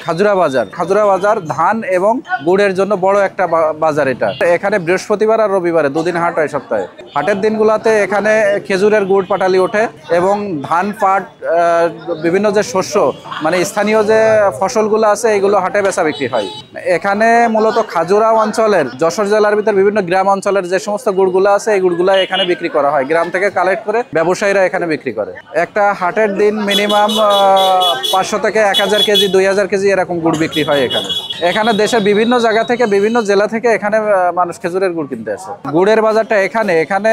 খাজুরা বাজার ধান এবং গুড়ের জন্য বড় একটা বাজার। এটা এখানে বৃহস্পতিবার আর রবিবারে দুদিন হাট হয় সপ্তাহে। হাটের দিনগুলোতে এখানে খেজুরের গুড় পাটালি ওঠে এবং ধান পাট বিভিন্ন যে শস্য মানে স্থানীয় যে ফসলগুলো আছে এগুলো হাটে বেচা বিক্রি হয়। এখানে মূলত খাজুরা অঞ্চলের যশোর জেলার ভিতর বিভিন্ন গ্রাম অঞ্চলের যে সমস্ত গুড়গুলো আছে এই গুড়গুলো এখানে বিক্রি করা হয়। গ্রাম থেকে কালেক্ট করে ব্যবসায়ীরা এখানে বিক্রি করে। একটা হাটের দিন মিনিমাম 500 থেকে 1000 কেজি 2000 কেজি এরকম গুড় বিক্রি হয় এখানে দেশের বিভিন্ন জায়গা থেকে বিভিন্ন জেলা থেকে এখানে মানুষ খেজুরের গুড় কিনতে আসে। গুড়ের বাজারটা এখানে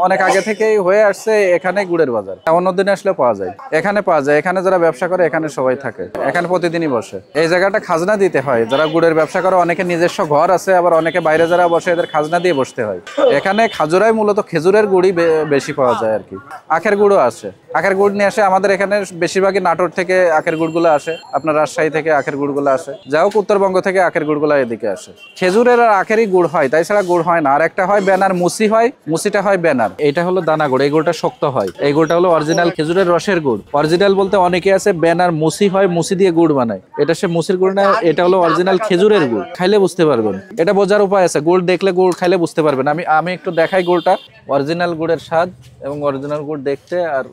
অনেক আগে থেকেই হয়ে আসছে। এখানে গুড়ের বাজার অন্য দিনে আসলে পাওয়া যায়, এখানে পাওয়া যায়। এখানে যারা ব্যবসা করে এখানে সবাই থাকে, এখানে প্রতিদিনই বসে। এই জায়গাটা খাজনা দিতে হয়। যারা গুড়ের ব্যবসা করে অনেকে নিজস্ব ঘর আছে, আবার অনেকে বাইরে যারা বসে এদের খাজনা দিয়ে বসতে হয়। এখানে খাজুরায় মূলত খেজুরের গুড়ই বেশি পাওয়া যায় আর কি। আখের গুড়ও আসে, আখের গুড় নিয়ে আসে আমাদের এখানে। বেশিরভাগই নাটোর থেকে আখের গুড়গুলো আসে, আপনার রাজশাহী থেকে আখের গুড়গুলো আসে, যাই হোক উত্তরবঙ্গ থেকে আখের গুড়গুলো এদিকে আসে। খেজুরের আর আখেরই গুড় হয়, তাই ছাড়া গুড় হয় না। আর একটা হয় ব্যানার মুসি হয়, মুসিটা হয় ব্যানার। এটা হলো দানা গুড়, এই গুড়টা শক্ত হয়। এই গুড়টা হলো অরিজিনাল খেজুরের রসের গুড়। অরিজিনাল বলতে অনেকে আছে ব্যানার মুসি হয়, মুসি দিয়ে গুড় বানায়। এটা সে মুসির গুড় না, এটা হলো অরিজিনাল খেজুরের গুড়। খাইলে বুঝতে পারবেন, এটা বোঝার উপায় আছে। গুড় দেখলে গুড় খাইলে বুঝতে পারবেন। আমি একটু দেখাই গুড়টা। অরিজিনাল গুড়ের স্বাদ এবং অরিজিনাল গুড় দেখতে আর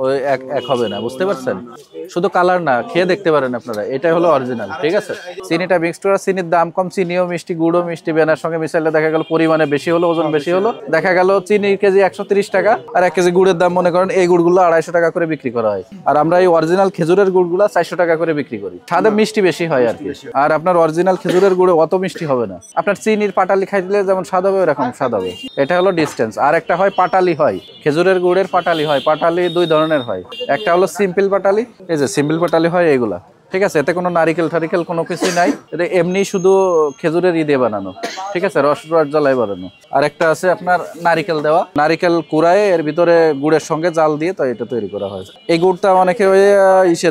ওই এক হবে না, বুঝতে পারছেন? শুধু কালার না, খেয়ে দেখতে পারেন আপনারা। এটাই হলো অরিজিনাল, ঠিক আছে? চিনিটা মিক্সড করা, চিনির দাম কম, চিনিও মিষ্টি গুড়ও মিষ্টি। বেনার সঙ্গে মিশাইলে দেখা গেল পরিমাণে বেশি হলো, ওজন বেশি হলো। দেখা গেল চিনির কেজি 130 টাকা আর 1 কেজি গুড়ের দাম মনে করেন এই গুড়গুলো 250 টাকা করে বিক্রি করা হয়। আর আমরা এই অরিজিনাল খেজুরের গুড়গুলো 400 টাকা করে বিক্রি করি। স্বাদে মিষ্টি বেশি হয় আর কি। আর আপনার অরিজিনাল খেজুরের গুড়ে অত মিষ্টি হবে না। আপনার চিনির পাটালি খাই দিলে যেমন স্বাদ হবে এরকম স্বাদ হবে। এটা হলো ডিস্টেন্স। আর একটা হয় পাটালি হয়, খেজুরের গুড়ের পাটালি হয়। পাটালি দুই ধরনের হয়, একটা হলো সিম্পল পাটালি, এই যে সিম্পল পাটালি হয় এগুলা, ঠিক আছে? এতে কোনো নারিকেল ঠারিকেল কোনো কিছুই নাই। এটা এমনি শুধু খেজুরের দিয়ে বানানো, ঠিক আছে? রস জ্বালায় বানানো। আর একটা আছে আপনার নারিকেল দেওয়া, নারিকেল কুড়ায় এর ভিতরে গুড়ের সঙ্গে জাল দিয়ে তো এটা তৈরি করা হয়। এই গুড়টা অনেকে ওই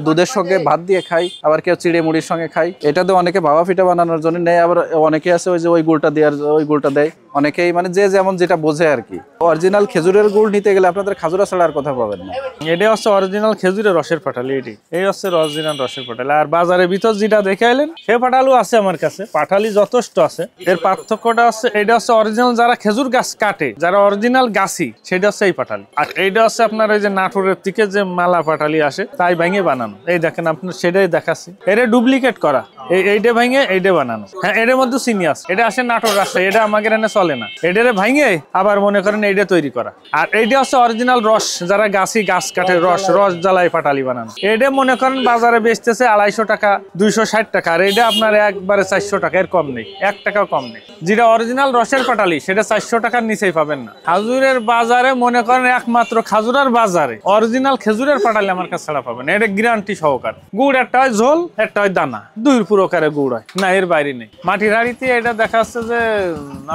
দুধের সঙ্গে ভাত দিয়ে খায়, আবার কেউ চিড়ে মুড়ির সঙ্গে খায়। এটাতে অনেকে ভাপা পিঠা বানানোর জন্য নেয়, আবার অনেকে আছে ওই যে ওই গুড়টা দেওয়ার ওই গুড়টা দেয়। অনেকেই মানে যে যেমন যেটা বোঝে আর কি। অরিজিনাল খেজুরের গুড় নিতে গেলে আপনাদের খাজুরা ছাড়া আর কথা পাবেন না। এটা হচ্ছে অরিজিনাল খেজুরের রসের পাটালি। এই হচ্ছে অরিজিনাল রসের পাটালি। আর বাজারের ভিতর যেটা দেখে এলেন সে পাটালিও আছে আমার কাছে, পাটালি যথেষ্ট আছে। এর পার্থক্যটা হচ্ছে এটা হচ্ছে অরিজিনাল যারা খেজুর গাছ কাটে, যারা অরিজিনাল গাছি, সেটা হচ্ছে এই পাটালি। আর এইটা হচ্ছে আপনার ওই যে নাটোরের থেকে যে মালা পাটালি আসে তাই ভেঙে বানানো। এই দেখেন আপনার সেটাই দেখাচ্ছি, এটা ডুপ্লিকেট করা। এইটা ভেঙে এইটা বানানো। হ্যাঁ, এটার মধ্যে চিনি আছে। এটা আসে নাটোর রাস্তায়, এটা আমাদের এনে চলে না। এটারে ভেঙে আবার মনে করেন এইটা তৈরি করা। আর এইটা হচ্ছে অরিজিনাল রস, যারা গাছি গাছ কাটে রস জ্বালায় পাটালি বানানো। এটা মনে করেন বাজারে বেচতেছে 250 টাকা 260 টাকা। আর এটা আপনার একবারে 400 টাকা, এর কম নেই, 1 টাকাও কম নেই। যেটা অরিজিনাল রসের পাটালি সেটা 400 টাকার নিচেই পাবেন না। খাজুরের বাজারে মনে করেন একমাত্র খাজুরার বাজারে অরিজিনাল খেজুরের পাটালি আমার কাছে ছাড়া পাবেন। এটা গ্যারান্টি সহকার। গুড় একটা হয় ঝোল, একটা হয় দানা, দুই প্রকারে গুড় হয় না, এর বাইরে নেই। মাটির হাঁড়িতে এটা দেখা যাচ্ছে যে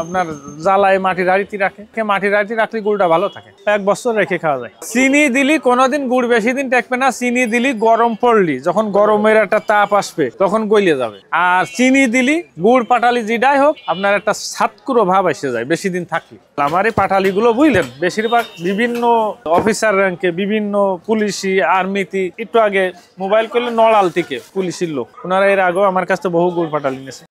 আপনার জ্বালায় মাটির হাঁড়িতে রাখে, মাটির হাঁড়িতে রাখলে গুড়টা ভালো থাকে, 1 বছর রেখে খাওয়া যায়। চিনি দিলি কোনোদিন গুড় বেশি দিন টেকবে না। চিনি দিলি গরম পড়লি, যখন গরমের একটা তাপ আসবে তখন গলে যাবে। আর চিনি দিলি গুড় পাটালি যেটাই হোক আপনার একটা সাতকুরো ভাব এসে যায় বেশি দিন থাকলে। আমার এই পাটালি গুলো বুঝলেন বেশিরভাগ বিভিন্ন অফিসার র্যাঙ্কে, বিভিন্ন পুলিশি আর্মিতে, একটু আগে মোবাইল করলে নড়াল থেকে পুলিশের লোক, ওনারা এর আগেও আমার কাছে বহু গুড় পাটালি নিয়েছে।